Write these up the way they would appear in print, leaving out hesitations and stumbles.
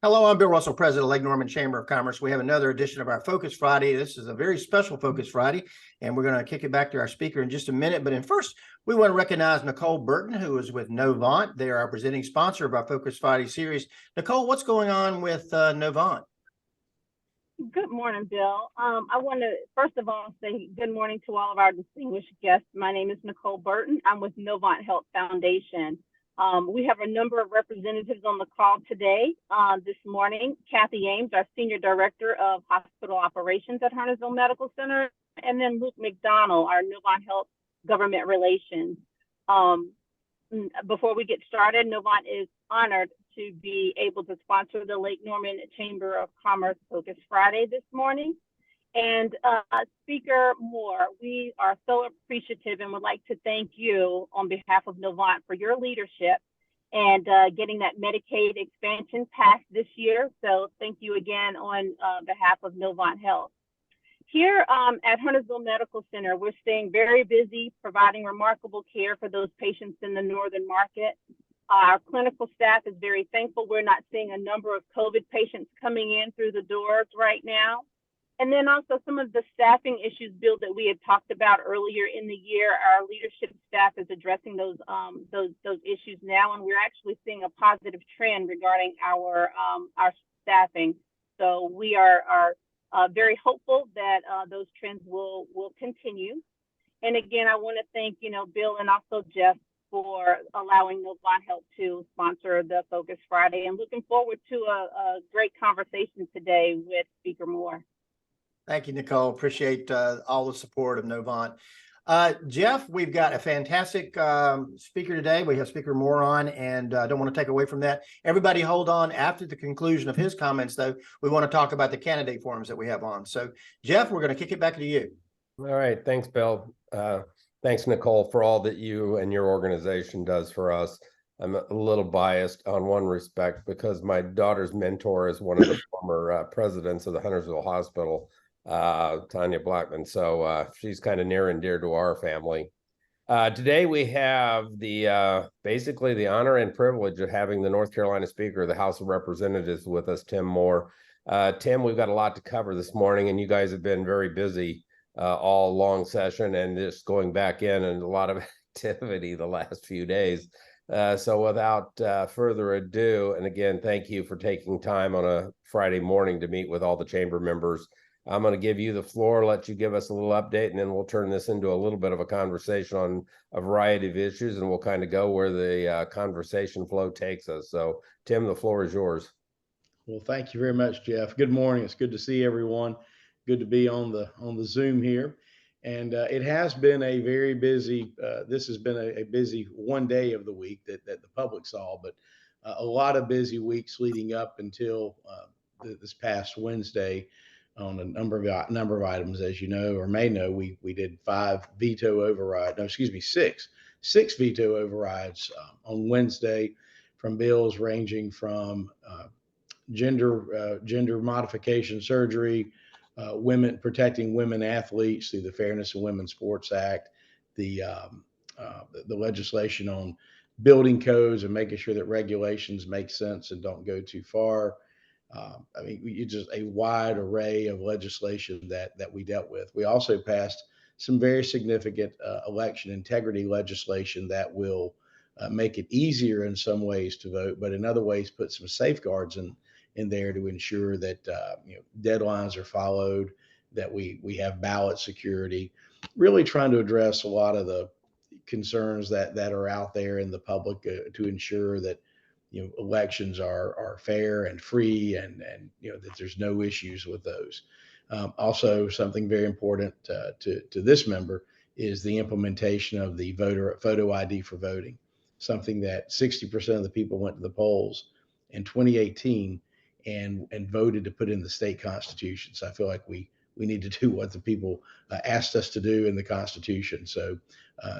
Hello, I'm Bill Russell, President of Lake Norman Chamber of Commerce. We have another edition of our Focus Friday. This is a very special Focus Friday, and we're going to kick it back to our speaker in just a minute. But first, we want to recognize Nicole Burton, who is with Novant. They are our presenting sponsor of our Focus Friday series. Nicole, what's going on with Novant? Good morning, Bill. I want to first of all say good morning to all of our distinguished guests. My name is Nicole Burton. I'm with Novant Health Foundation. We have a number of representatives on the call today. This morning, Kathy Ames, our Senior Director of Hospital Operations at Huntersville Medical Center, and then Luke McDonald, our Novant Health Government Relations. Before we get started, Novant is honored to be able to sponsor the Lake Norman Chamber of Commerce Focus Friday this morning. And Speaker Moore, we are so appreciative and would like to thank you on behalf of Novant for your leadership and getting that Medicaid expansion passed this year. So thank you again on behalf of Novant Health. Here at Huntersville Medical Center, we're staying very busy providing remarkable care for those patients in the northern market. Our clinical staff is very thankful. We're not seeing a number of COVID patients coming in through the doors right now. And then also some of the staffing issues, Bill, that we had talked about earlier in the year. Our leadership staff is addressing those issues now, and we're actually seeing a positive trend regarding our staffing. So we are very hopeful that those trends will continue. And again, I want to thank Bill and also Jeff for allowing Novant Health to sponsor the Focus Friday, and looking forward to a great conversation today with Speaker Moore. Thank you, Nicole. Appreciate all the support of Novant. Jeff, we've got a fantastic speaker today. We have Speaker Moore on, and I don't want to take away from that. Everybody hold on. After the conclusion of his comments, though, we want to talk about the candidate forums that we have on. So, Jeff, we're going to kick it back to you. All right. Thanks, Bill. Thanks, Nicole, for all that you and your organization does for us. I'm a little biased on one respect because my daughter's mentor is one of the former presidents of the Huntersville Hospital, Tanya Blackman. So she's kind of near and dear to our family. Today we have the basically the honor and privilege of having the North Carolina Speaker of the House of Representatives with us, Tim Moore. Tim, we've got a lot to cover this morning, and you guys have been very busy all long session and just going back in and a lot of activity the last few days. So without further ado, and again, thank you for taking time on a Friday morning to meet with all the chamber members. I'm going to give you the floor, let you give us a little update, and then we'll turn this into a little bit of a conversation on a variety of issues, and we'll kind of go where the conversation flow takes us. So, Tim, the floor is yours. Well, thank you very much, Jeff. Good morning. It's good to see everyone. Good to be on the Zoom here. And it has been a very busy, this has been a busy one day of the week that the public saw, but a lot of busy weeks leading up until this past Wednesday on a number of items. As you know or may know, we did six veto overrides on Wednesday from bills ranging from gender modification surgery, protecting women athletes through the Fairness in Women's Sports Act, the legislation on building codes and making sure that regulations make sense and don't go too far. I mean, it's just a wide array of legislation that we dealt with. We also passed some very significant election integrity legislation that will make it easier in some ways to vote, but in other ways put some safeguards in there to ensure that deadlines are followed, that we have ballot security, really trying to address a lot of the concerns that are out there in the public to ensure that elections are fair and free, and that there's no issues with those. Also, something very important to this member is the implementation of the photo ID for voting, something that 60% of the people went to the polls in 2018 and voted to put in the state constitution. So I feel like we need to do what the people asked us to do in the Constitution. So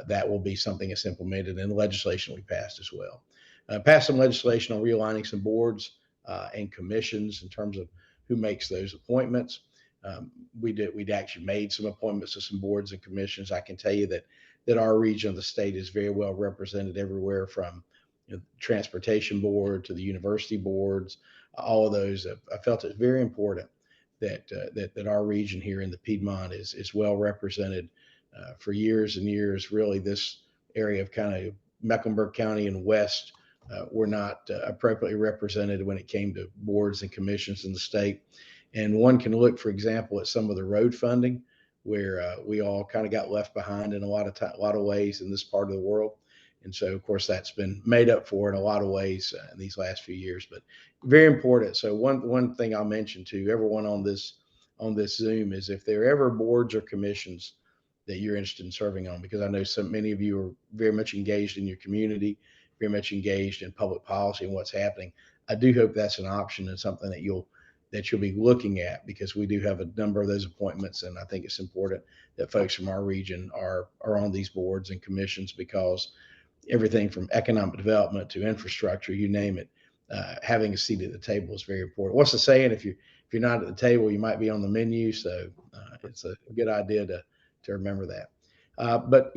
that will be something that's implemented in legislation we passed as well. Passed some legislation on realigning some boards and commissions in terms of who makes those appointments. We'd actually made some appointments to some boards and commissions. I can tell you that our region of the state is very well represented everywhere from transportation board to the university boards, all of those. I felt it's very important that our region here in the Piedmont is well represented. For years and years, really, this area of kind of Mecklenburg County and West were not appropriately represented when it came to boards and commissions in the state. And one can look, for example, at some of the road funding, where we all kind of got left behind in a lot of ways in this part of the world. And so, of course, that's been made up for in a lot of ways in these last few years, but very important. So one thing I'll mention to everyone on this Zoom is, if there are ever boards or commissions that you're interested in serving on, because I know many of you are very much engaged in your community, very much engaged in public policy and what's happening. I do hope that's an option and something that you'll be looking at, because we do have a number of those appointments, and I think it's important that folks from our region are on these boards and commissions, because everything from economic development to infrastructure, you name it, having a seat at the table is very important. What's the saying? If you're not at the table, you might be on the menu. So it's a good idea to remember that. But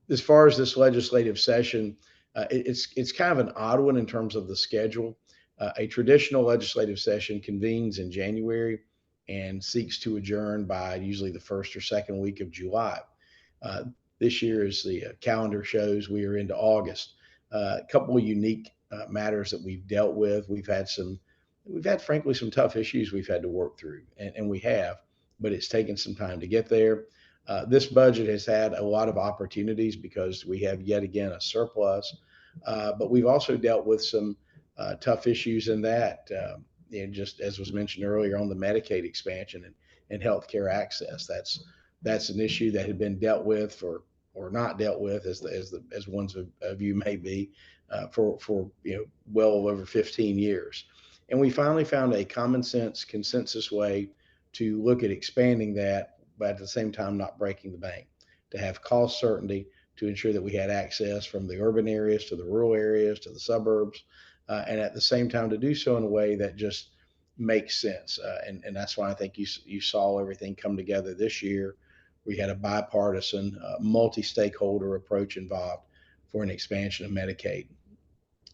as far as this legislative session, it's kind of an odd one in terms of the schedule. A traditional legislative session convenes in January and seeks to adjourn by usually the first or second week of July. This year, as the calendar shows, we are into August. A couple of unique matters that we've dealt with. We've had frankly some tough issues we've had to work through, and we have, but it's taken some time to get there. This budget has had a lot of opportunities because we have yet again a surplus, but we've also dealt with some tough issues in that, and just as was mentioned earlier on the Medicaid expansion and healthcare access. That's an issue that had been dealt with or not dealt with, as ones of you may be, for well over 15 years. And we finally found a common sense consensus way to look at expanding that, but at the same time not breaking the bank, to have cost certainty, to ensure that we had access from the urban areas to the rural areas to the suburbs, and at the same time to do so in a way that just makes sense. And that's why I think you saw everything come together this year. We had a bipartisan, multi-stakeholder approach involved for an expansion of Medicaid.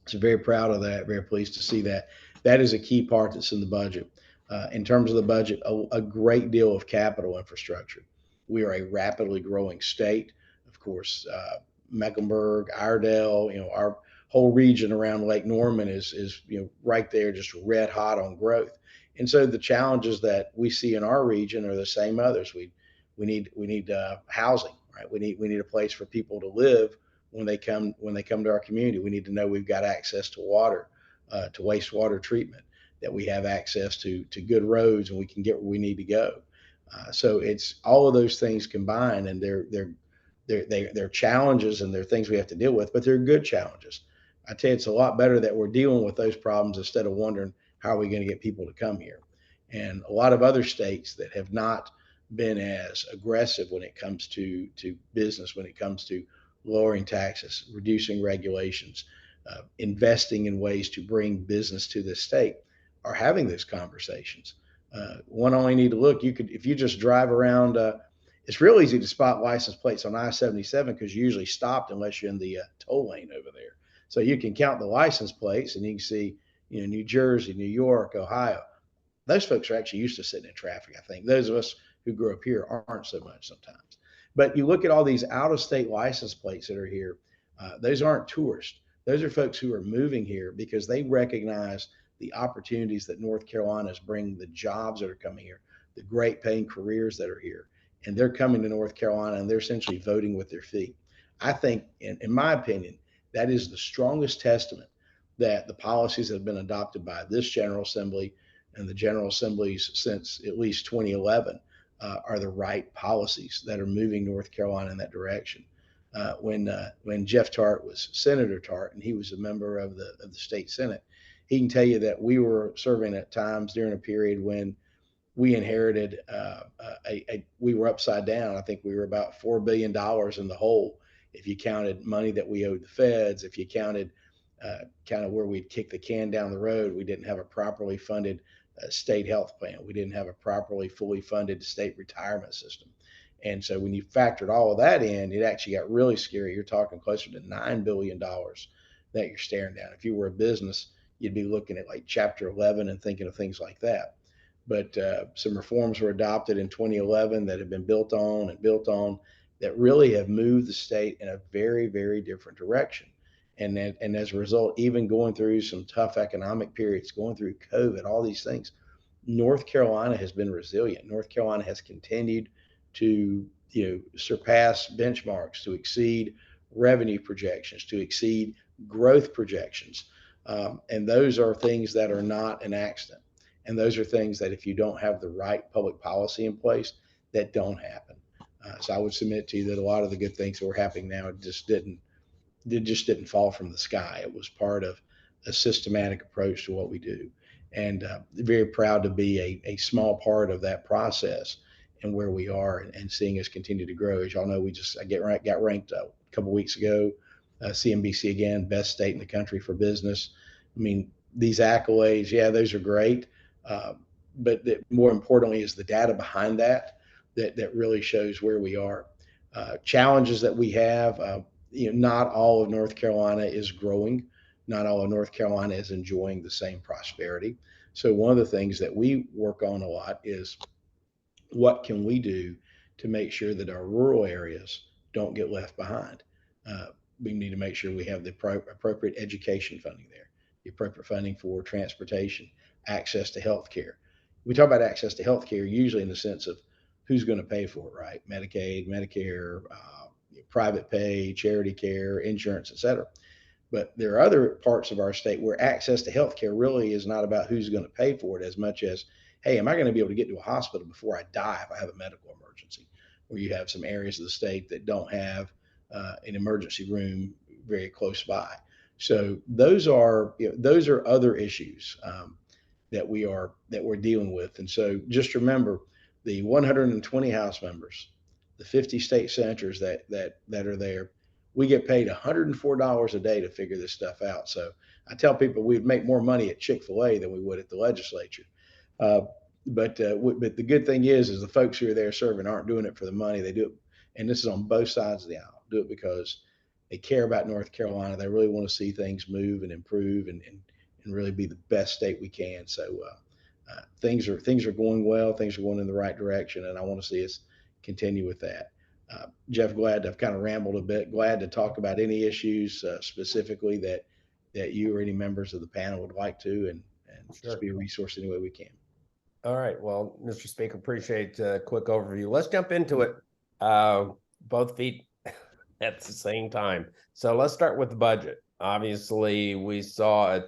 So very proud of that, very pleased to see that. That is a key part that's in the budget. In terms of the budget, a great deal of capital infrastructure. We are a rapidly growing state. Of course, Mecklenburg, Iredell, our whole region around Lake Norman is right there, just red hot on growth. And so the challenges that we see in our region are the same others. We need housing, right? We need a place for people to live when they come to our community. We need to know we've got access to water, to wastewater treatment, that we have access to good roads, and we can get where we need to go. So it's all of those things combined, and they're challenges and they're things we have to deal with, but they're good challenges. I tell you, it's a lot better that we're dealing with those problems instead of wondering how are we going to get people to come here. And a lot of other states that have not been as aggressive when it comes to business, when it comes to lowering taxes, reducing regulations, investing in ways to bring business to this state, are having these conversations. One only need to look. If you just drive around, it's real easy to spot license plates on I-77 because you usually stopped unless you're in the toll lane over there. So you can count the license plates and you can see, New Jersey, New York, Ohio. Those folks are actually used to sitting in traffic. I think those of us who grew up here aren't so much sometimes. But you look at all these out-of-state license plates that are here. Those aren't tourists. Those are folks who are moving here because they recognize the opportunities that North Carolina is bringing, the jobs that are coming here, the great paying careers that are here. And they're coming to North Carolina and they're essentially voting with their feet. I think, in my opinion, that is the strongest testament that the policies that have been adopted by this General Assembly and the General Assemblies since at least 2011 are the right policies that are moving North Carolina in that direction. When Jeff Tarte was Senator Tarte and he was a member of the state Senate, he can tell you that we were serving at times during a period when we inherited we were upside down. I think we were about $4 billion in the hole if you counted money that we owed the feds, if you counted kind of where we'd kick the can down the road. We didn't have a properly funded state health plan. We didn't have a properly fully funded state retirement system. And so when you factored all of that in, it actually got really scary. You're talking closer to $9 billion that you're staring down. If you were a business, you'd be looking at like Chapter 11 and thinking of things like that. But some reforms were adopted in 2011 that have been built on and built on that really have moved the state in a very, very different direction. And as a result, even going through some tough economic periods, going through COVID, all these things, North Carolina has been resilient. North Carolina has continued to surpass benchmarks, to exceed revenue projections, to exceed growth projections. And those are things that are not an accident. And those are things that if you don't have the right public policy in place, that don't happen. So I would submit to you that a lot of the good things that were happening now just didn't fall from the sky. It was part of a systematic approach to what we do. And very proud to be a small part of that process and where we are and seeing us continue to grow. As y'all know, I got ranked a couple of weeks ago, CNBC again, best state in the country for business. I mean, these accolades, yeah, those are great. But more importantly is the data behind that really shows where we are. Challenges that we have, not all of North Carolina is growing. Not all of North Carolina is enjoying the same prosperity. So one of the things that we work on a lot is what can we do to make sure that our rural areas don't get left behind. We need to make sure we have the appropriate education funding there, the appropriate funding for transportation, access to health care. We talk about access to health care usually in the sense of who's going to pay for it, right? Medicaid, Medicare, private pay, charity care, insurance, et cetera. But there are other parts of our state where access to health care really is not about who's going to pay for it as much as, hey, am I going to be able to get to a hospital before I die if I have a medical emergency? Where you have some areas of the state that don't have an emergency room very close by. So those are other issues that we're dealing with. And so just remember the 120 House members, the 50 state senators that are there, we get paid $104 a day to figure this stuff out. So I tell people we'd make more money at Chick-fil-A than we would at the legislature. But the good thing is the folks who are there serving aren't doing it for the money. They do it, and this is on both sides of the aisle, do it because they care about North Carolina. They really want to see things move and improve and really be the best state we can. So things are going well. Things are going in the right direction, and I want to see us continue with that. Jeff, glad I've kind of rambled a bit. Glad to talk about any issues specifically that you or any members of the panel would like to, and Sure. Just be a resource any way we can. All right. Well, Mr. Speaker, appreciate a quick overview. Let's jump into it. Both feet at the same time. So let's start with the budget. Obviously, we saw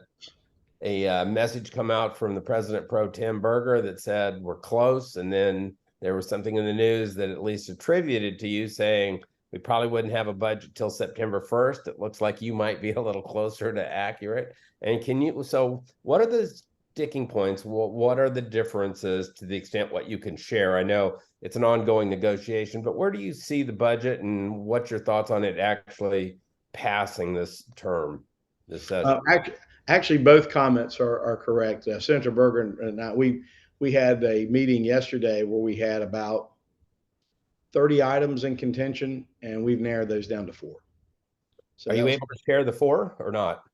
a message come out from the President Pro Tem Berger that said we're close, and then there was something in the news that at least attributed to you saying we probably wouldn't have a budget till September 1st. It looks like you might be a little closer to accurate. And so what are the sticking points? What are the differences to the extent what you can share? I know it's an ongoing negotiation, but where do you see the budget and what's your thoughts on it actually passing this term, this session? Actually, both comments are correct. Senator Berger and I, we had a meeting yesterday where we had about 30 items in contention, and we've narrowed those down to 4. So are you able to share the 4 or not?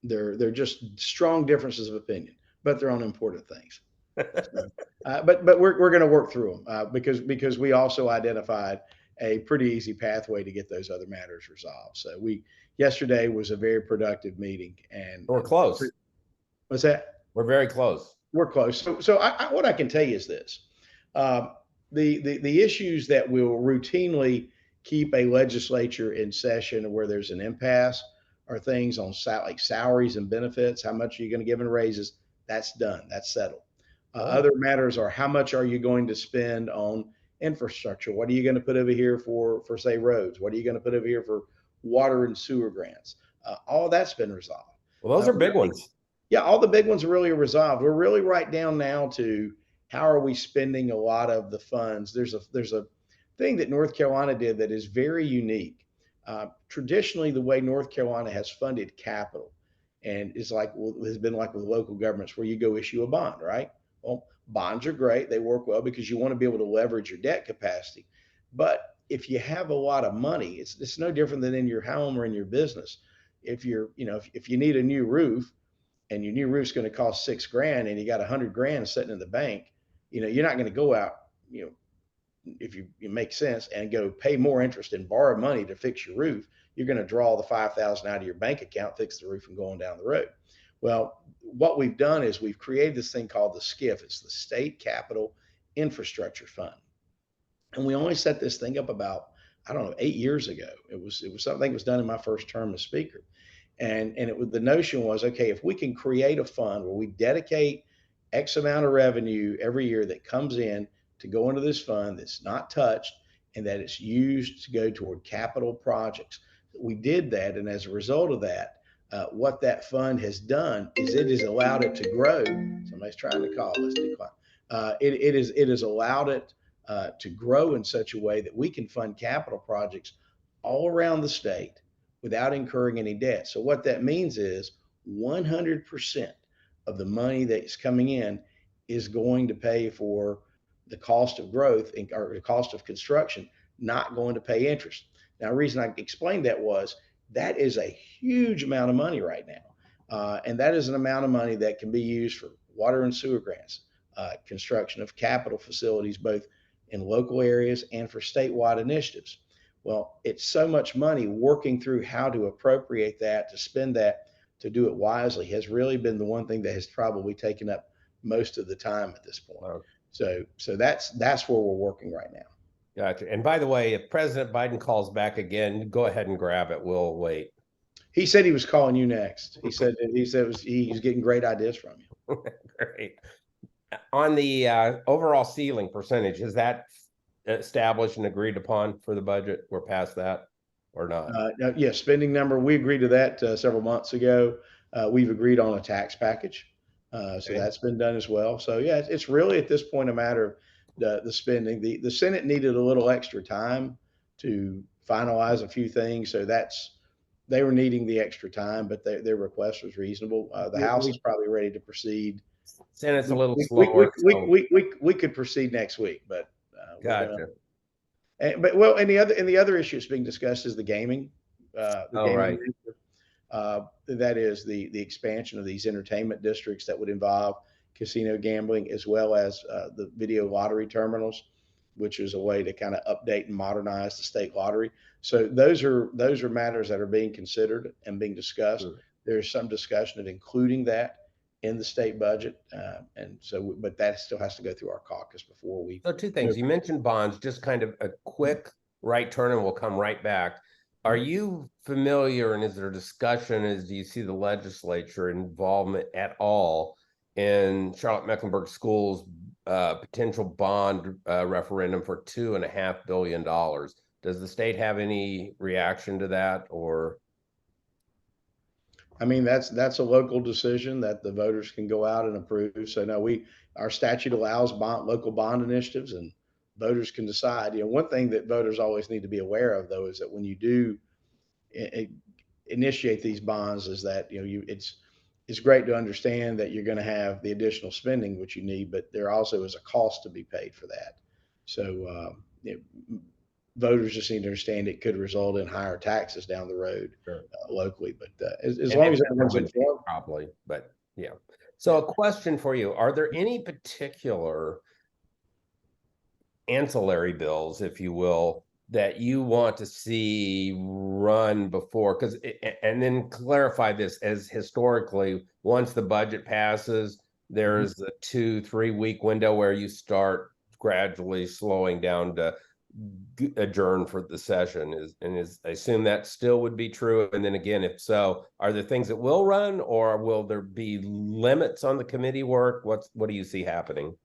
They're just strong differences of opinion, but they're on important things. So, but we're going to work through them because we also identified a pretty easy pathway to get those other matters resolved. So yesterday was a very productive meeting, and we're close. What's that? We're very close. We're close. So what I can tell you is this: the issues that will routinely keep a legislature in session where there's an impasse are things on like salaries and benefits. How much are you going to give in raises? That's done. That's settled. Other matters are how much are you going to spend on infrastructure? What are you going to put over here for say roads? What are you going to put over here for water and sewer grants? All that's been resolved. Well, those are big ones. Yeah, all the big ones are really resolved. We're really right down now to how are we spending a lot of the funds. There's a thing that North Carolina did that is very unique. Traditionally, the way North Carolina has funded capital and has been like with local governments where you go issue a bond, right? Well, bonds are great. They work well because you want to be able to leverage your debt capacity. But if you have a lot of money, it's no different than in your home or in your business. if you're, if you need a new roof and your new roof's going to cost $6,000 and you got $100,000 sitting in the bank, you're not going to go out, if you make sense and go pay more interest and borrow money to fix your roof. You're going to draw the $5,000 out of your bank account, fix the roof, and go on down the road. Well, what we've done is we've created this thing called the SCIF. It's the State Capital Infrastructure Fund, and we only set this thing up about, I don't know, 8 years ago. It was something that was done in my first term as speaker, and the notion was, okay, if we can create a fund where we dedicate X amount of revenue every year that comes in to go into this fund that's not touched, and that it's used to go toward capital projects. We did that, and as a result of that, what that fund has done is it has allowed it to grow. Somebody's trying to call. Let's be quiet. It has allowed it to grow in such a way that we can fund capital projects all around the state without incurring any debt. So what that means is 100% of the money that's coming in is going to pay for the cost of growth or the cost of construction, not going to pay interest. Now, the reason I explained that was that is a huge amount of money right now. And that is an amount of money that can be used for water and sewer grants, construction of capital facilities, both in local areas and for statewide initiatives. Well, it's so much money. Working through how to appropriate that, to spend that, to do it wisely has really been the one thing that has probably taken up most of the time at this point. Wow. So that's where we're working right now. Gotcha. And by the way, if President Biden calls back again, go ahead and grab it. We'll wait. He said he was calling you next. He said he's getting great ideas from you. Great. On the overall ceiling percentage, is that established and agreed upon for the budget? We're past that or not? Yes, spending number. We agreed to that several months ago. We've agreed on a tax package. So that's been done as well. So yeah, it's really at this point a matter of the spending. The Senate needed a little extra time to finalize a few things. So they were needing the extra time, but their request was reasonable. The House is probably ready to proceed. Senate's a little slower. We could proceed next week, but gotcha. And the other issue that's being discussed is the gaming. Right. That is the expansion of these entertainment districts that would involve casino gambling, as well as the video lottery terminals, which is a way to kind of update and modernize the state lottery. So those are matters that are being considered and being discussed. Sure. There's some discussion of including that in the state budget, but that still has to go through our caucus before we. So two things. You mentioned bonds. Just kind of a quick right turn, and we'll come right back. Are you familiar, and is there discussion, do you see the legislature involvement at all in Charlotte-Mecklenburg Schools' potential bond referendum for $2.5 billion? Does the state have any reaction to that, or? I mean, that's a local decision that the voters can go out and approve. So no, our statute allows local bond initiatives, and voters can decide. One thing that voters always need to be aware of, though, is that when you do initiate these bonds, is that it's great to understand that you're going to have the additional spending which you need, but there also is a cost to be paid for that. So voters just need to understand it could result in higher taxes down the road. Sure. Locally, but as long as everyone's informed, probably. But yeah. So a question for you: are there any particular ancillary bills, if you will, that you want to see run before? Because, and then clarify this, as historically, once the budget passes, there's a 2-3 week window where you start gradually slowing down to adjourn for the session. I assume that still would be true. And then again, if so, are there things that will run, or will there be limits on the committee work? What do you see happening?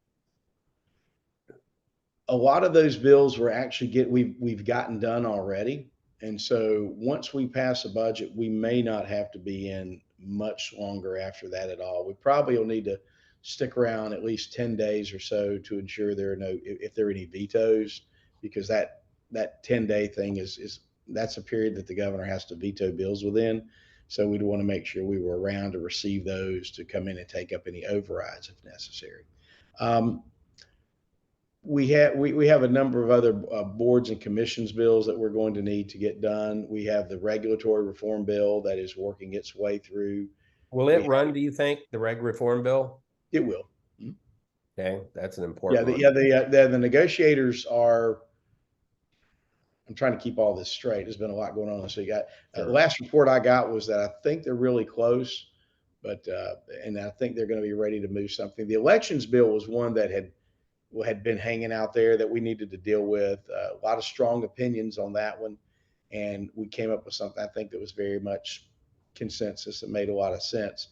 A lot of those bills we've gotten done already. And so once we pass a budget, we may not have to be in much longer after that at all. We probably will need to stick around at least 10 days or so to ensure if there are any vetoes, because that 10-day thing that's a period that the governor has to veto bills within. So we'd want to make sure we were around to receive those, to come in and take up any overrides if necessary. we have a number of other boards and commissions bills that we're going to need to get done. We have the regulatory reform bill that is working its way through. Will it run, do you think, the reg reform bill? It will. Okay, that's an Yeah, important one. the negotiators are. I'm trying to keep all this straight. There's been a lot going on this week. The last report I got was that I think they're really close, but and I think they're going to be ready to move something. The elections bill was one that had been hanging out there that we needed to deal with. A lot of strong opinions on that one, and we came up with something I think that was very much consensus that made a lot of sense,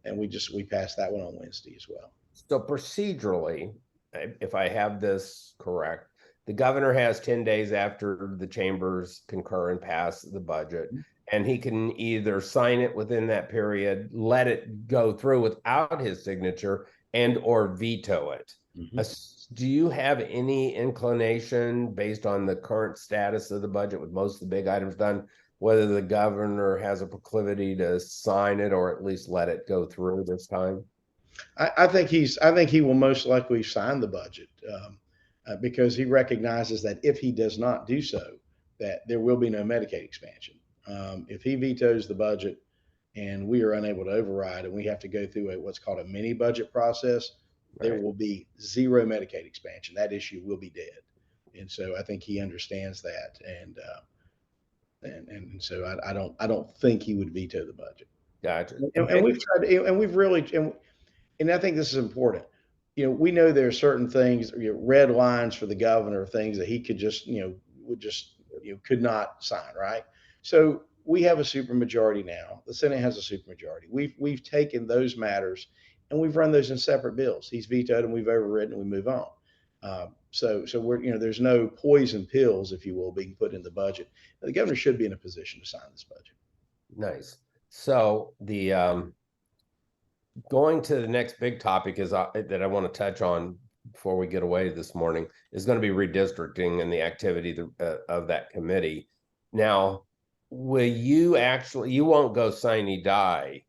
and we passed that one on Wednesday as well. So procedurally, if I have this correct, the governor has 10 days after the chambers concur and pass the budget, and he can either sign it within that period, let it go through without his signature, and or veto it. Do you have any inclination, based on the current status of the budget with most of the big items done, whether the governor has a proclivity to sign it or at least let it go through this time? I think he will most likely sign the budget because he recognizes that if he does not do so, that there will be no Medicaid expansion. If he vetoes the budget and we are unable to override and we have to go through what's called a mini budget process, there will be zero Medicaid expansion. That issue will be dead. And so I think he understands that. And so I don't think he would veto the budget. Gotcha. And we've tried, and we've really, and I think this is important. We know there are certain things, red lines for the governor, things that he could just, could not sign, right? So we have a supermajority now. The Senate has a supermajority. We've taken those matters and we've run those in separate bills. He's vetoed and we've overridden and we move on. So we're, there's no poison pills, if you will, being put in the budget. The governor should be in a position to sign this budget. Nice. So the going to the next big topic that I want to touch on before we get away this morning is going to be redistricting and the activity of that committee. Now, will you won't go sine die,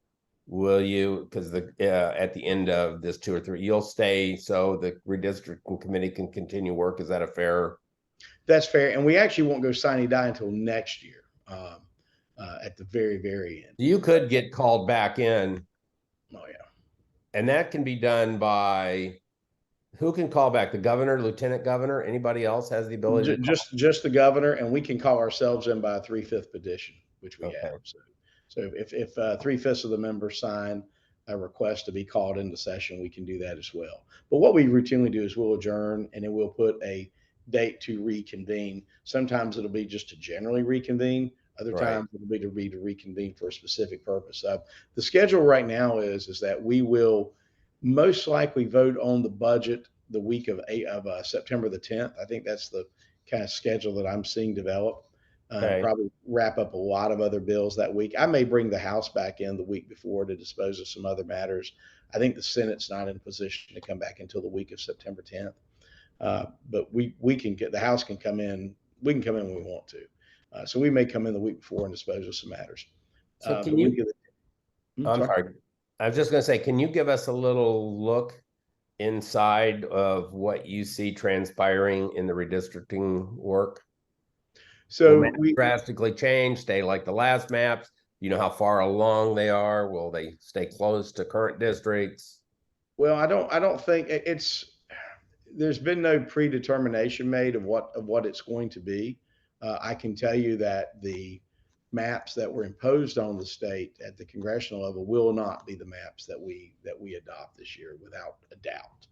will you? Because at the end of this 2 or 3, you'll stay so the redistricting committee can continue work. Is that a fair? That's fair. And we actually won't go sine die until next year at the very, very end. You could get called back in. Oh, yeah. And that can be done by, who can call back? The governor, lieutenant governor, anybody else has the ability? Just the governor, and we can call ourselves in by a 3/5 petition, which we have. So if 3/5 of the members sign a request to be called into session, we can do that as well. But what we routinely do is we'll adjourn and then we'll put a date to reconvene. Sometimes it'll be just to generally reconvene. Other times it'll be to reconvene for a specific purpose. The schedule right now is that we will most likely vote on the budget the week of September the 10th. I think that's the kind of schedule that I'm seeing develop. Probably wrap up a lot of other bills that week. I may bring the House back in the week before to dispose of some other matters. I think the Senate's not in a position to come back until the week of September 10th. But we can get, the House can come in. We can come in when we want to. So we may come in the week before and dispose of some matters. So can you? I'm sorry. I was just going to say, can you give us a little look inside of what you see transpiring in the redistricting work? So we drastically change, stay like the last maps. You know how far along they are? Will they stay close to current districts? Well, I don't think there's been no predetermination made of what it's going to be. I can tell you that the maps that were imposed on the state at the congressional level will not be the maps that we adopt this year, without a doubt.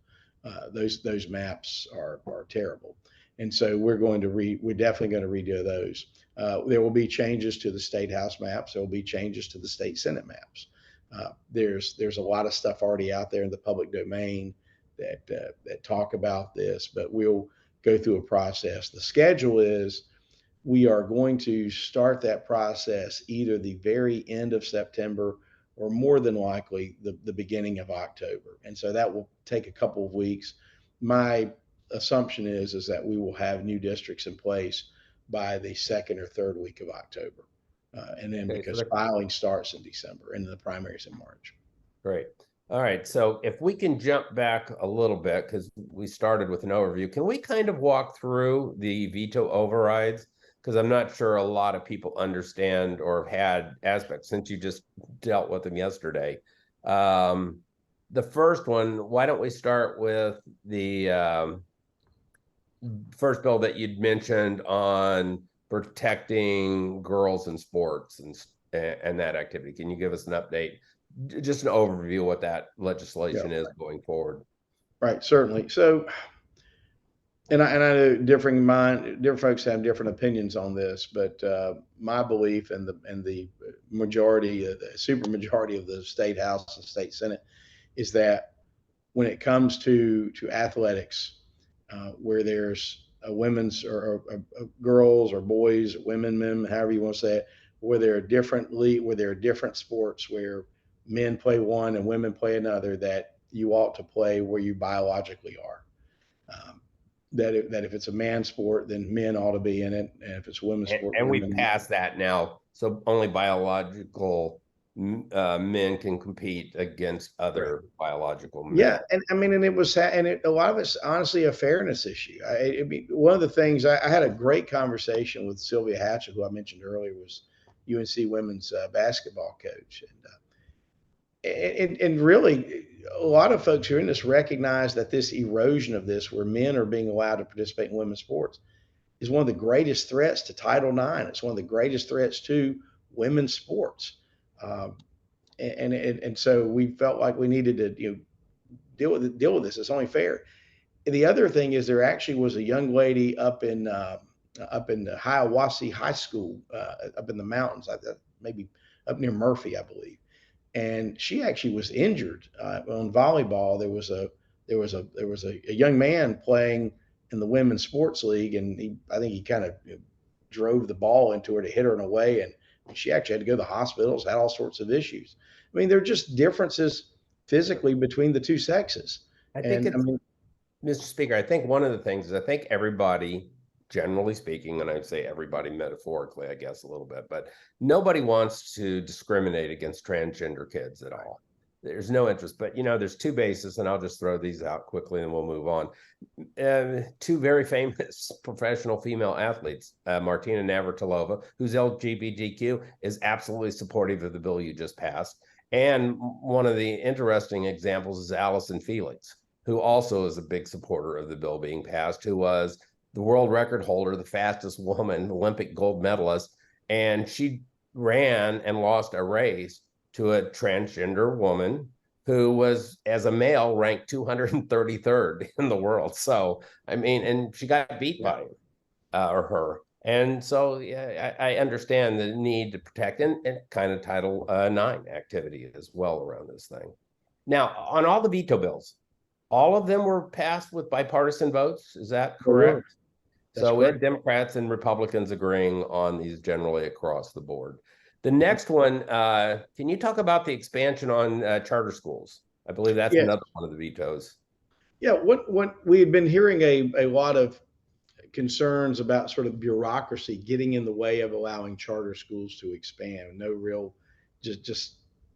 Those maps are terrible, and so we're definitely going to redo those. There will be changes to the state house maps. There will be changes to the state Senate maps. There's a lot of stuff already out there in the public domain that talk about this, but we'll go through a process. The schedule is, we are going to start that process either the very end of September or more than likely the beginning of October. And so that will take a couple of weeks. My assumption is that we will have new districts in place by the second or third week of October. And then because filing starts in December and the primaries in March. Great. All right, so if we can jump back a little bit, because we started with an overview, can we kind of walk through the veto overrides? Because I'm not sure a lot of people understand or have had aspects since you just dealt with them yesterday. The first one, why don't we start with the first bill that you'd mentioned on protecting girls in sports and that activity? Can you give us an update? Just an overview of what that legislation is going forward. Right, certainly. So, and I know different folks have different opinions on this, but my belief and the majority, the super majority of the state house and state senate is that when it comes to athletics, where there's a women's or girls or boys, women, men, however you want to say it, where there are different where there are different sports where men play one and women play another, that you ought to play where you biologically are. That if it's a man sport, then men ought to be in it, and if it's a women's sport, and we women. passed that now, so only biological men can compete against other biological men. Yeah, and I mean, and it was, and a lot of it's honestly a fairness issue. I mean, one of the things I had a great conversation with Sylvia Hatchett, who I mentioned earlier, was UNC women's basketball coach, and really a lot of folks who are in this recognize that this erosion of this, where men are being allowed to participate in women's sports, is one of the greatest threats to Title IX. It's one of the greatest threats to women's sports. And so we felt like we needed to deal with this. It's only fair. And the other thing is, there actually was a young lady up in the Hiawassee High School, up in the mountains, maybe up near Murphy, I believe, and she actually was injured on volleyball. There was a young man playing in the women's sports league, and I think he kind of drove the ball into her to hit her in a way, and she actually had to go to the hospitals, had all sorts of issues. I mean, there are just differences physically between the two sexes. I think And I mean, Mr. Speaker, I think one of the things is I think everybody, generally speaking, and I'd say everybody metaphorically, I guess a little bit, but nobody wants to discriminate against transgender kids at all. There's no interest, but there's two bases, and I'll just throw these out quickly and we'll move on. Two very famous professional female athletes, Martina Navratilova, who's LGBTQ, is absolutely supportive of the bill you just passed. And one of the interesting examples is Allison Felix, who also is a big supporter of the bill being passed, who was the world record holder, the fastest woman, Olympic gold medalist, and she ran and lost a race to a transgender woman who was, as a male, ranked 233rd in the world. So, I mean, and she got beat by her. And so, yeah, I understand the need to protect and kind of Title IX activity as well around this thing. Now, on all the veto bills, all of them were passed with bipartisan votes. Is that correct? So we had Democrats and Republicans agreeing on these generally across the board. The next one, can you talk about the expansion on charter schools? I believe that's another one of the vetoes. Yeah, what we had been hearing a lot of concerns about sort of bureaucracy getting in the way of allowing charter schools to expand. No real,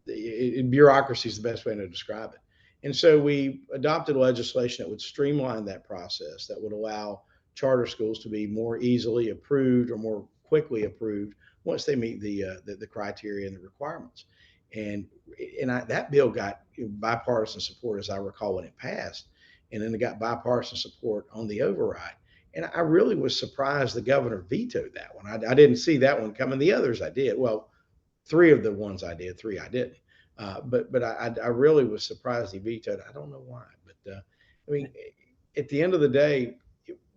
bureaucracy is the best way to describe it. And so we adopted legislation that would streamline that process, that would allow charter schools to be more easily approved or more quickly approved once they meet the criteria and the requirements. And that bill got bipartisan support, as I recall, when it passed, and then it got bipartisan support on the override. And I really was surprised the governor vetoed that one. I didn't see that one coming. The others I did. Well, three of the ones I did, three I didn't. But I really was surprised he vetoed. I don't know why, but I mean, at the end of the day,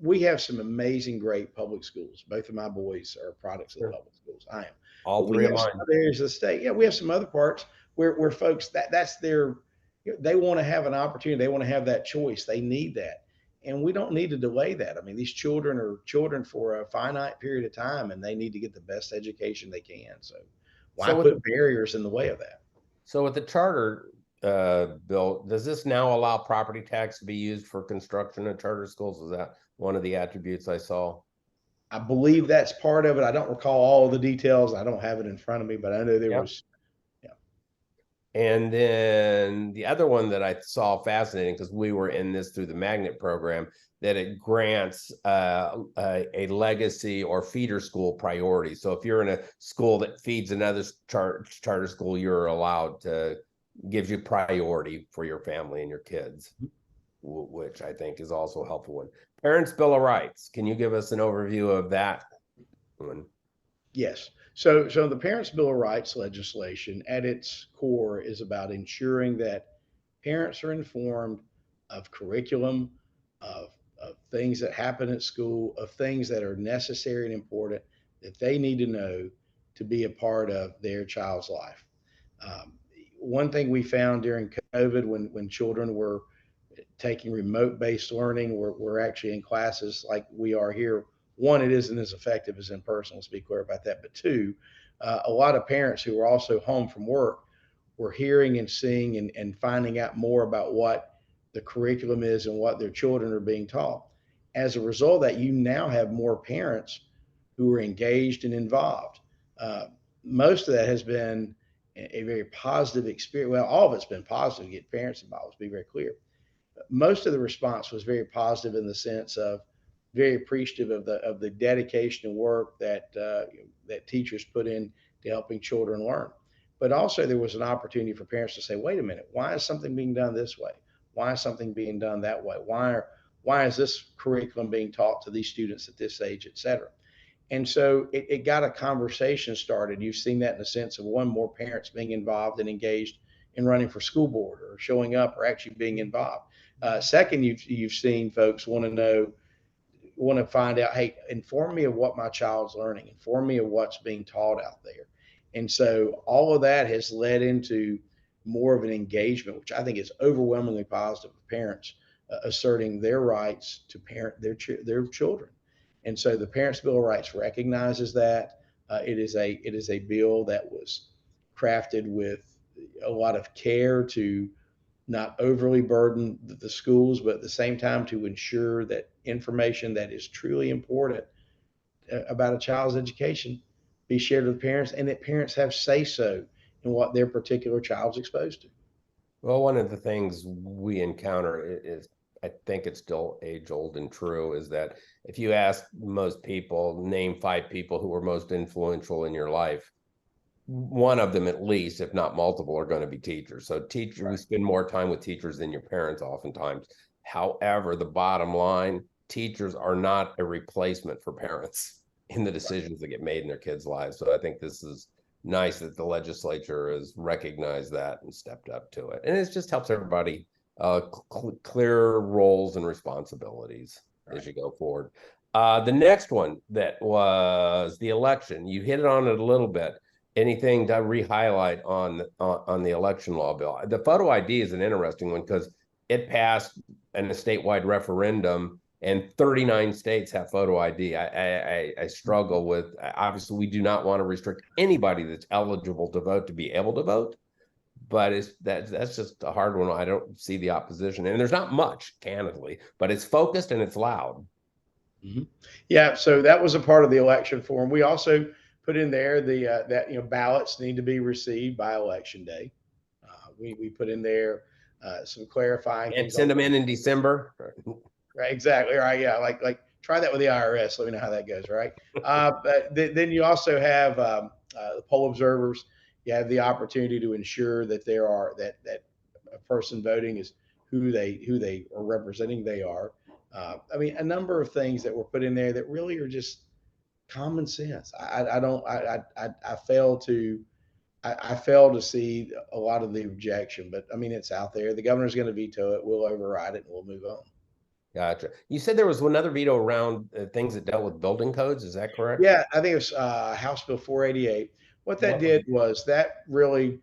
we have some amazing, great public schools. Both of my boys are products of the public schools. I am. All three of mine. Other areas of the state, yeah, we have some other parts where folks that's their, they want to have an opportunity. They want to have that choice. They need that. And we don't need to delay that. I mean, these children are children for a finite period of time, and they need to get the best education they can. So why put barriers in the way of that? So with the charter bill, does this now allow property tax to be used for construction of charter schools? Is that one of the attributes I saw? I believe that's part of it. I don't recall all of the details. I don't have it in front of me, but I know there was. And then the other one that I saw fascinating, because we were in this through the magnet program, that it grants a legacy or feeder school priority. So if you're in a school that feeds another charter school, you're allowed to, gives you priority for your family and your kids, which I think is also a helpful one. Parents' Bill of Rights. Can you give us an overview of that one? Yes. So the Parents' Bill of Rights legislation at its core is about ensuring that parents are informed of curriculum, of things that happen at school, of things that are necessary and important that they need to know to be a part of their child's life. Um, One thing we found during COVID, when children were taking remote-based learning, we're actually in classes like we are here. One, it isn't as effective as in person. Let's be clear about that. But two, a lot of parents who were also home from work were hearing and seeing and finding out more about what the curriculum is and what their children are being taught. As a result of that, you now have more parents who are engaged and involved. Most of that has been a very positive experience. Well, all of it's been positive to get parents involved, let's be very clear. Most of the response was very positive in the sense of very appreciative of the dedication and work that that teachers put in to helping children learn. But also there was an opportunity for parents to say, wait a minute, why is something being done this way? Why is something being done that way? Why is this curriculum being taught to these students at this age, et cetera? And so it got a conversation started. You've seen that in the sense of one, more parents being involved and engaged in running for school board or showing up or actually being involved. Second, you've seen folks want to find out, hey, inform me of what my child's learning, inform me of what's being taught out there. And so all of that has led into more of an engagement, which I think is overwhelmingly positive of parents asserting their rights to parent their children. And so the Parents' Bill of Rights recognizes that. It is a bill that was crafted with a lot of care to not overly burden the schools, but at the same time to ensure that information that is truly important about a child's education be shared with parents, and that parents have say so in what their particular child's exposed to. Well, one of the things we encounter is, I think it's still age old and true, is that if you ask most people, name 5 people who were most influential in your life, one of them at least, if not multiple, are going to be teachers. So teachers, we spend more time with teachers than your parents oftentimes. However, the bottom line, teachers are not a replacement for parents in the decisions that get made in their kids' lives. So I think this is nice that the legislature has recognized that and stepped up to it. And it just helps everybody clear roles and responsibilities as you go forward. The next one that was the election, you hit it on it a little bit. Anything to re-highlight on the election law bill? The photo ID is an interesting one because it passed in a statewide referendum, and 39 states have photo ID. I struggle with, obviously, we do not want to restrict anybody that's eligible to vote to be able to vote, but that's just a hard one. I don't see the opposition, and there's not much, candidly, but it's focused and it's loud. Mm-hmm. Yeah, so that was a part of the election form. We also put in there that ballots need to be received by election day. We put in there some clarifying And things. send them in December. Right, exactly. Right, yeah. Like try that with the IRS. Let me know how that goes. Right. But then you also have the poll observers. You have the opportunity to ensure that that a person voting is who they are representing. They are. I mean, a number of things that were put in there that really are just common sense. I fail to see a lot of the objection, but I mean, it's out there. The governor's going to veto it. We'll override it and we'll move on. Gotcha. You said there was another veto around things that dealt with building codes. Is that correct? Yeah, I think it was House Bill 488. What that did was that really,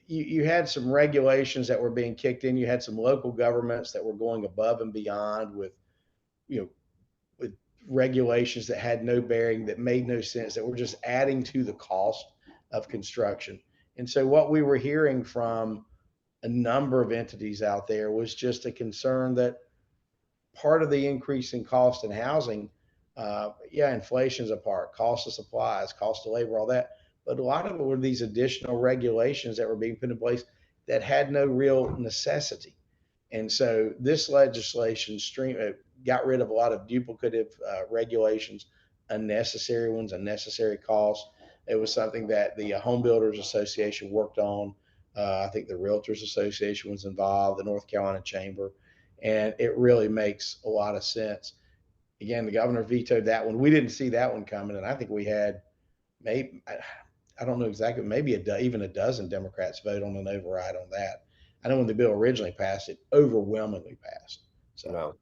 you had some regulations that were being kicked in. You had some local governments that were going above and beyond with regulations that had no bearing, that made no sense, that were just adding to the cost of construction. And so what we were hearing from a number of entities out there was just a concern that part of the increase in cost in housing, inflation's a part, cost of supplies, cost of labor, all that. But a lot of it were these additional regulations that were being put in place that had no real necessity. And so this legislation got rid of a lot of duplicative regulations, unnecessary ones, unnecessary costs. It was something that the Home Builders Association worked on. I think the Realtors Association was involved, the North Carolina Chamber, and it really makes a lot of sense. Again, the governor vetoed that one. We didn't see that one coming, and I think we had maybe, I don't know exactly, maybe even a dozen Democrats vote on an override on that. I know when the bill originally passed, it overwhelmingly passed. So, No.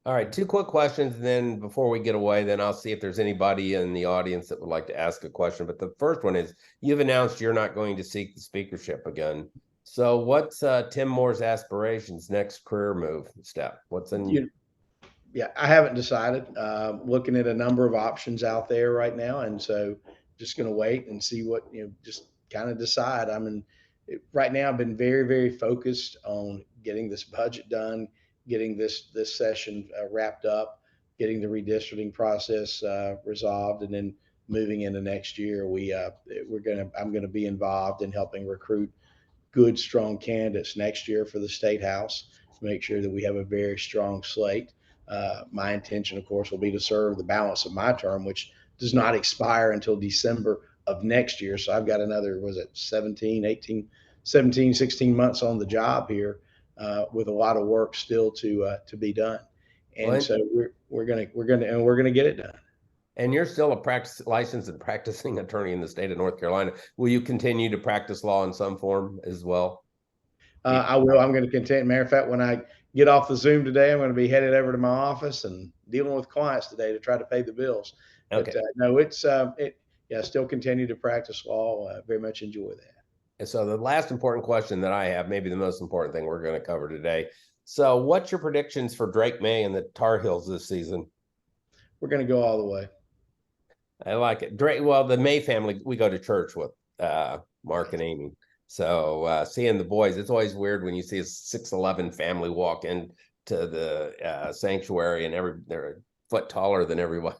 All right, 2 quick questions. And then before we get away, then I'll see if there's anybody in the audience that would like to ask a question. But the first one is, you've announced you're not going to seek the speakership again. So what's Tim Moore's aspirations, next career move step? What's in? Yeah, I haven't decided. Looking at a number of options out there right now, and so just going to wait and see what, just kind of decide. Right now I've been very, very focused on getting this budget done, getting this session wrapped up, getting the redistricting process resolved, and then moving into next year. I'm going to be involved in helping recruit good, strong candidates next year for the State House to make sure that we have a very strong slate. My intention, of course, will be to serve the balance of my term, which does not expire until December of next year. So I've got another, 17, 16 months on the job here, with a lot of work still to be done. And so we're gonna get it done. And you're still a licensed and practicing attorney in the state of North Carolina. Will you continue to practice law in some form as well? I will. I'm going to continue. Matter of fact, when I get off the Zoom today, I'm going to be headed over to my office and dealing with clients today to try to pay the bills. Okay. But no, still continue to practice law. Very much enjoy that. And so the last important question that I have, maybe the most important thing we're going to cover today. So what's your predictions for Drake May and the Tar Heels this season? We're going to go all the way. I like it. Drake, well, the May family, we go to church with Mark and Amy. So seeing the boys, it's always weird when you see a 6'11" family walk into the sanctuary and they're a foot taller than everyone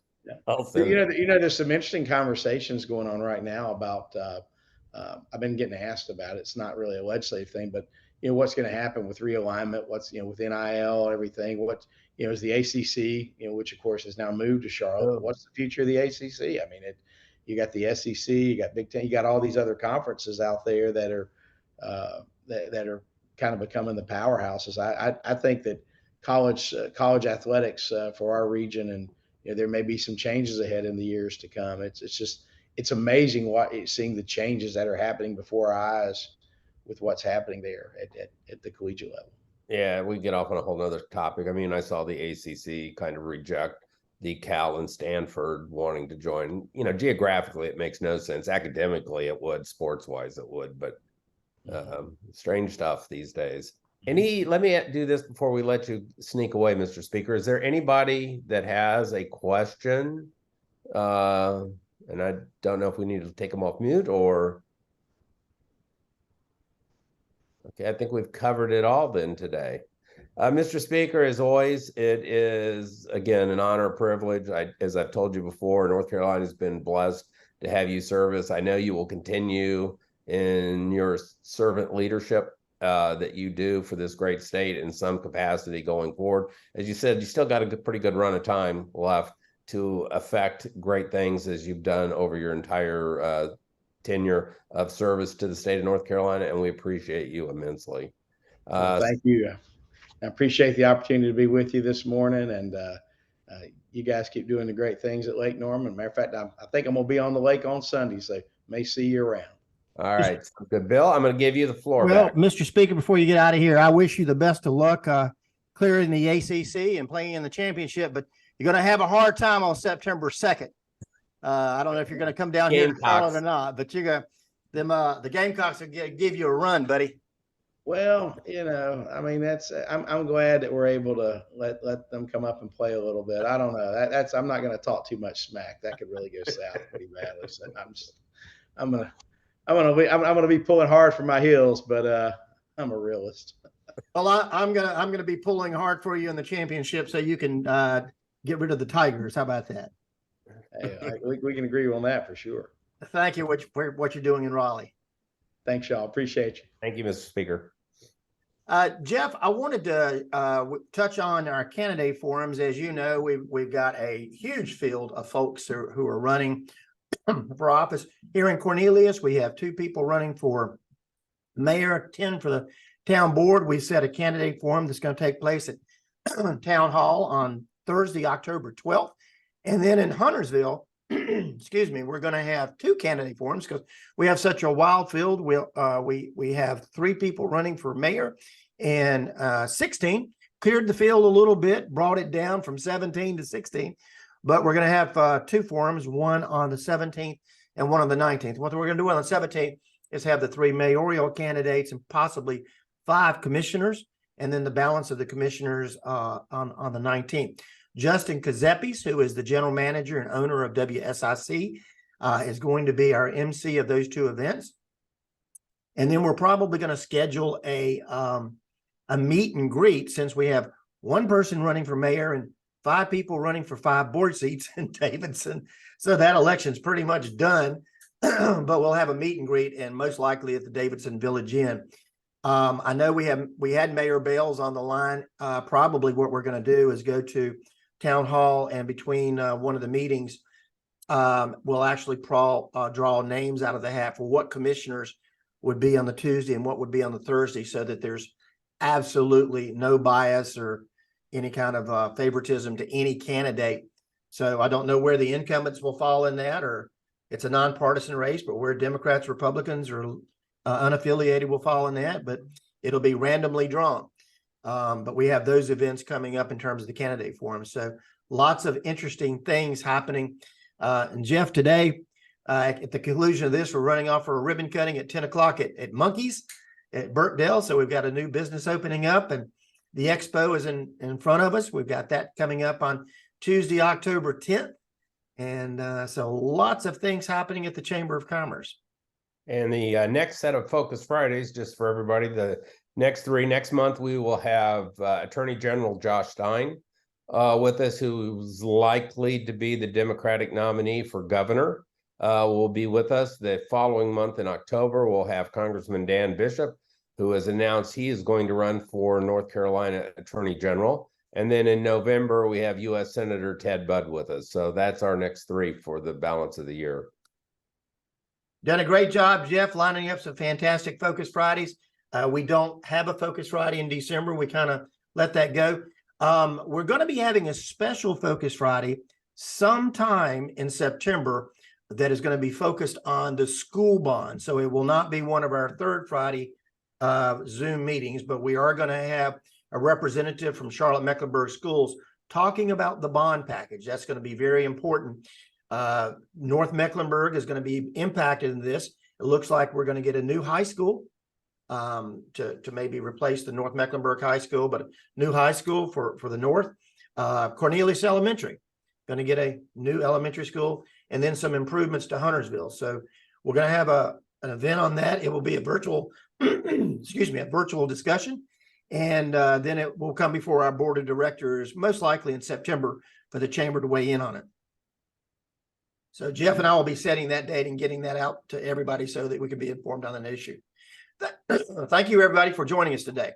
else. There's some interesting conversations going on right now about, I've been getting asked about it. It's not really a legislative thing, but what's going to happen with realignment, what's, with NIL, everything, what, is the ACC, which of course has now moved to Charlotte. What's the future of the ACC? I mean, you got the SEC, you got Big Ten, you got all these other conferences out there that are that are kind of becoming the powerhouses. I think that college athletics for our region, and there may be some changes ahead in the years to come. It's amazing seeing the changes that are happening before our eyes with what's happening there at the collegiate level. Yeah, we get off on a whole nother topic. I mean, I saw the ACC kind of reject the Cal and Stanford wanting to join. Geographically, it makes no sense. Academically, it would. Sports-wise, it would. But strange stuff these days. Let me do this before we let you sneak away, Mr. Speaker. Is there anybody that has a question? And I don't know if we need to take them off mute or... Okay, I think we've covered it all then today. Mr. Speaker, as always, it is, again, an honor, a privilege. As I've told you before, North Carolina has been blessed to have you serve us. I know you will continue in your servant leadership that you do for this great state in some capacity going forward. As you said, you still got a pretty good run of time left to affect great things as you've done over your entire tenure of service to the state of North Carolina, and we appreciate you immensely. Well, thank you. I appreciate the opportunity to be with you this morning, and you guys keep doing the great things at Lake Norman. Matter of fact, I think I'm going to be on the lake on Sunday, so may see you around. All right. Good, Bill. I'm going to give you the floor Well, back. Mr. Speaker, before you get out of here, I wish you the best of luck clearing the ACC and playing in the championship, but you're going to have a hard time on September 2nd. I don't know if you're going to come down here to Charlotte or not, but you're going to the Gamecocks will give you a run, buddy. Well, I mean, I'm glad that we're able to let them come up and play a little bit. I don't know. I'm not going to talk too much smack. That could really go south pretty badly. So I'm going to be pulling hard for my heels, but I'm a realist. Well, I'm going to be pulling hard for you in the championship so you can get rid of the Tigers. How about that? Hey, we can agree on that for sure. Thank you for what you're doing in Raleigh. Thanks, y'all. Appreciate you. Thank you, Mr. Speaker. Jeff, I wanted to touch on our candidate forums. As you know, we've got a huge field of folks who are running for office. Here in Cornelius, we have 2 people running for mayor, 10 for the town board. We set a candidate forum that's going to take place at Town Hall on Thursday, October 12th. And then in Huntersville, excuse me, we're going to have 2 candidate forums because we have such a wild field. We have 3 people running for mayor, and 16 cleared the field a little bit, brought it down from 17 to 16. But we're going to have 2 forums, one on the 17th and one on the 19th. What we're going to do on the 17th is have the 3 mayoral candidates and possibly 5 commissioners, and then the balance of the commissioners on the 19th. Justin Kazepis, who is the general manager and owner of WSIC, is going to be our MC of those 2 events. And then we're probably going to schedule a meet and greet, since we have 1 person running for mayor and 5 people running for 5 board seats in Davidson. So that election's pretty much done, but we'll have a meet and greet, and most likely at the Davidson Village Inn. I know we had Mayor Bales on the line. Probably what we're going to do is go to Town Hall, and between one of the meetings, we'll actually draw names out of the hat for what commissioners would be on the Tuesday and what would be on the Thursday, so that there's absolutely no bias or any kind of favoritism to any candidate. So I don't know where the incumbents will fall in that, or it's a nonpartisan race, but where Democrats, Republicans, or unaffiliated will fall in that, but it'll be randomly drawn. But we have those events coming up in terms of the candidate forum. So lots of interesting things happening. And Jeff, today, at the conclusion of this, we're running off for a ribbon cutting at 10 o'clock at Monkey's at Burkdale. So we've got a new business opening up, and the expo is in front of us. We've got that coming up on Tuesday, October 10th. And so lots of things happening at the Chamber of Commerce. And the next set of Focus Fridays, just for everybody, the next month, we will have Attorney General Josh Stein with us, who's likely to be the Democratic nominee for governor. Will be with us. The following month in October, we'll have Congressman Dan Bishop, who has announced he is going to run for North Carolina Attorney General. And then in November, we have U.S. Senator Ted Budd with us. So that's our next 3 for the balance of the year. Done a great job, Jeff, lining up some fantastic Focus Fridays. We don't have a Focus Friday in December. We kind of let that go. We're going to be having a special Focus Friday sometime in September that is going to be focused on the school bond. So it will not be one of our 3rd Friday Zoom meetings, but we are going to have a representative from Charlotte-Mecklenburg Schools talking about the bond package. That's going to be very important. North Mecklenburg is going to be impacted in this. It looks like we're going to get a new high school to maybe replace the North Mecklenburg High School, but a new high school for the North. Cornelius Elementary, going to get a new elementary school, and then some improvements to Huntersville. So we're going to have an event on that. It will be a virtual, excuse me, a virtual discussion. And then it will come before our board of directors, most likely in September, for the chamber to weigh in on it. So Jeff and I will be setting that date and getting that out to everybody so that we can be informed on an issue. Thank you, everybody, for joining us today.